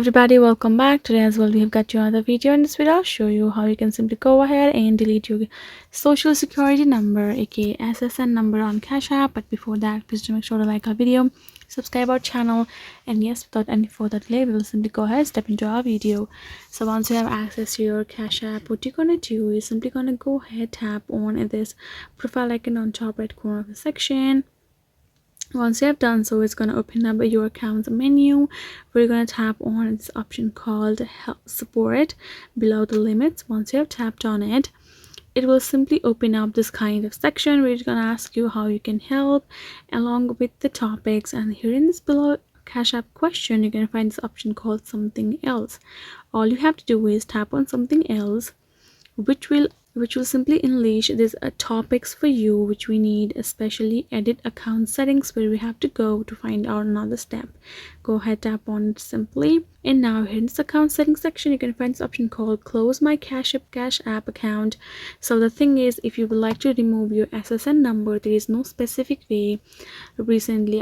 everybody, welcome back. Today as well we have got you another video. In this video I'll show you how you can simply go ahead and delete your social security number, aka SSN number, on Cash App. But before that, please do make sure to like our video, subscribe our channel, and yes, without any further delay, we will simply go ahead step into our video. So once you have access to your Cash App, what you're gonna do is simply gonna go ahead, tap on this profile icon on top right corner of the section. Once you have done so, it's going to open up your account menu. We're going to tap on this option called help support below the limits. Once you have tapped on it, it will simply open up this kind of section where it's going to ask you how you can help along with the topics. And here in this below Cash App question, you're going to find this option called something else. All you have to do is tap on something else, which will simply unleash these topics for you, which we need, especially edit account settings, where we have to go to find out another step. Go ahead, tap on it simply, and now here in this account settings section, you can find this option called close my Cash App account. So the thing is, if you would like to remove your SSN number, there is no specific way recently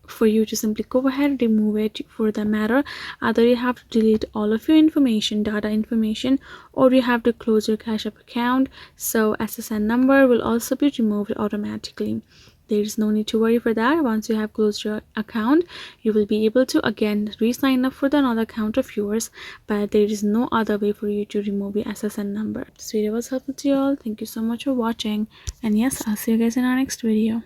for you to simply go ahead and remove it. For the matter, either you have to delete all of your data information, or you have to close your Cash App account, so SSN number will also be removed automatically. There is no need to worry for that. Once you have closed your account, you will be able to again re-sign up for another account of yours, but there is no other way for you to remove your SSN number. This video was helpful to you all. Thank you so much for watching, and yes, I'll see you guys in our next video.